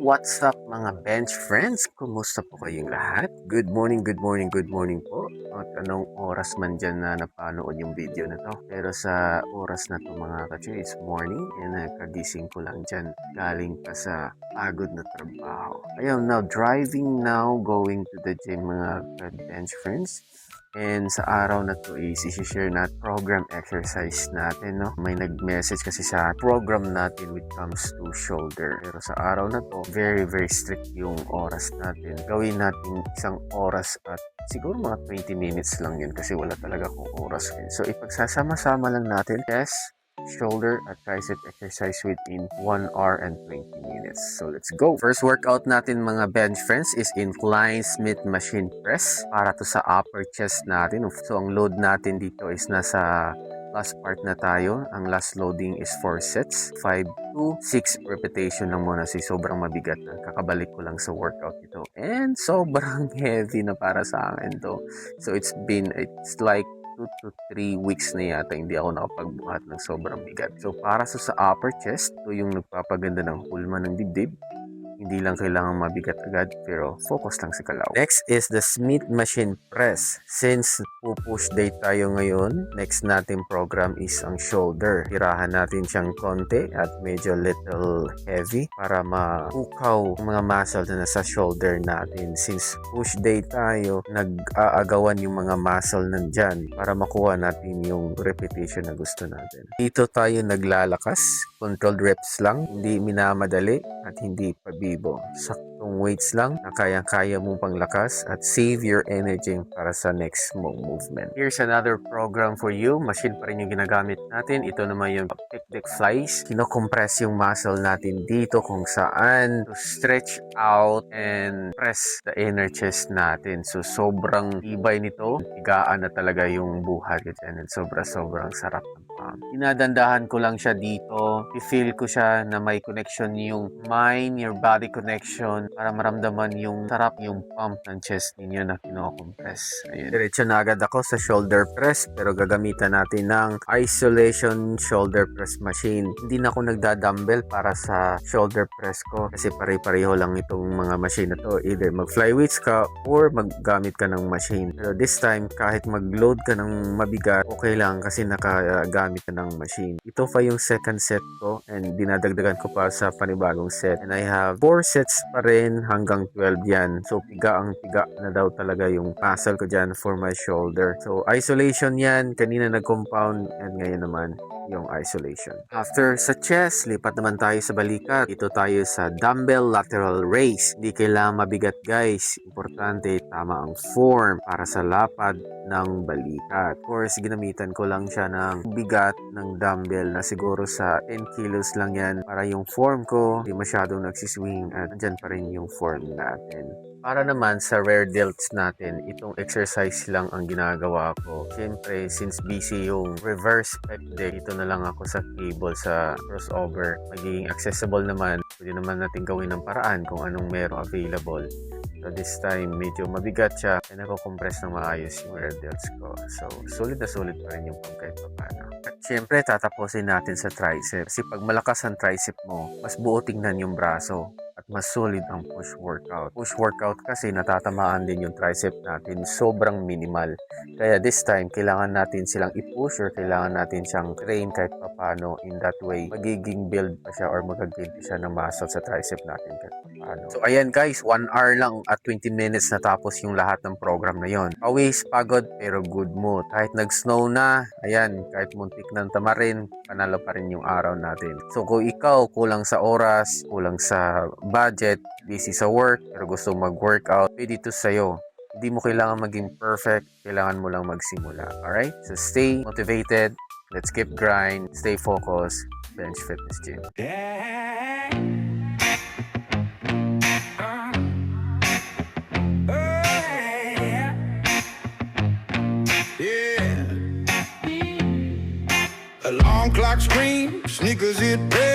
what's up mga bench friends? Kumusta po kayong lahat? Good morning, good morning, good morning po. At anong oras man dyan na napanood yung video na to. Pero sa oras na to mga kache, it's morning and kagising ko lang dyan. Galing pa sa pagod na trabaho. I am now driving now, going to the gym mga bench friends. And sa araw na to is i-share na program exercise natin, no? May nag-message kasi sa program natin when it comes to shoulder. Pero sa araw na to, very strict yung oras natin. Gawin natin isang oras at siguro mga 20 minutes lang yun kasi wala talaga kung oras yun. So ipagsasama-sama lang natin chest, shoulder at tricep exercise within 1 hour and 20 minutes. So let's go. First workout natin mga bench friends is incline Smith machine press para to sa upper chest natin. So ang load natin dito is nasa last part na tayo. Ang last loading is 4 sets, 5 to 6 repetition lang muna kasi sobrang mabigat na. Kakabalik ko lang sa workout ito. And sobrang heavy na para sa akin to. So it's like 2 to 3 weeks na yata hindi ako nakapagbuhat ng sobrang bigat. So para sa upper chest, ito yung nagpapaganda ng hulma ng dibdib. Hindi lang kailangan mabigat agad pero focus lang sa kalaw. Next is the Smith machine press. Since push day tayo ngayon, next natin program is ang shoulder. Tirahan natin siyang konti at medyo little heavy para mapukaw ang mga muscle na nasa shoulder natin. Since push day tayo, nag-aagawan yung mga muscle nandyan para makuha natin yung repetition na gusto natin. Dito tayo naglalakas, controlled reps lang, hindi minamadali at hindi pabibo. Saktong weights lang na kayang-kaya mong panglakas at save your energy para sa next mong movement. Here's another program for you. Machine pa rin yung ginagamit natin. Ito naman yung pec-deck flies. Kino-compress yung muscle natin dito kung saan to stretch out and press the inner chest natin. So sobrang tibay nito. Higaan na talaga yung buhat and sobrang sarap ng pump. Dinadandahan ko lang siya dito. I-feel ko siya na may connection yung mind, your body connection para maramdaman yung sarap yung pump ng chest ninyo na kino-compress. Ayun. Diretso na agad ako sa shoulder press pero gagamitan natin ng isolation shoulder press machine. Hindi na ako nagda-dumbbell para sa shoulder press ko kasi pare-pareho lang itong mga machine na to. Either mag-fly weights ka or maggamit ka ng machine. Pero this time, kahit mag-load ka ng mabigat, okay lang kasi nakagamit ka ng machine. Ito pa yung second set ko and dinadagdagan ko pa sa panibagong set. And I have 4 sets pa rin hanggang 12 yan. So piga na daw talaga yung muscle ko dyan for my shoulder. So isolation yan. Kanina nag-compound and ngayon naman yung isolation. After sa chest, lipat naman tayo sa balikat. Ito tayo sa dumbbell lateral raise. Hindi kailangan mabigat guys. Importante, tama ang form para sa lapad ng balikat. Of course, ginamitan ko lang siya ng bigat ng dumbbell na siguro sa 10 kilos lang yan para yung form ko hindi masyadong nagsiswing at andyan pa rin yung form natin. Para naman sa rear delts natin, itong exercise lang ang ginagawa ko. Siyempre, since busy yung reverse pec deck, ito na lang ako sa cable sa crossover. Magiging accessible naman. Pwede naman natin gawin ng paraan kung anong meron available. So this time, medyo mabigat siya. Kaya nako-compress ng maayos yung rear delts ko. So, solid na solid pa rin yung pump kahit paano. At syempre, tatapusin natin sa tricep. Kasi pag malakas ang tricep mo, mas buo tingnan yung braso. At mas solid ang push workout. Push workout kasi natatamaan din yung tricep natin. Sobrang minimal. Kaya this time, kailangan natin silang i-push or kailangan natin siyang train kahit papano. In that way, magiging build pa siya or magagbuild siya ng muscle sa tricep natin kahit papano. So ayan guys, 1 hour lang at 20 minutes natapos yung lahat ng program na yon. Always pagod pero good mood. Kahit nag-snow na, ayan, kahit muntik ng tamarin, panalo pa rin yung araw natin. So kung ikaw kulang sa oras, kulang sa budget, busy sa work, pero gusto mag-workout, pwede ito sa'yo. Hindi mo kailangan maging perfect, kailangan mo lang magsimula. Alright? So stay motivated, let's keep grind, stay focused, Bench Fitness Gym. Alarm clock screams, sneakers hit red.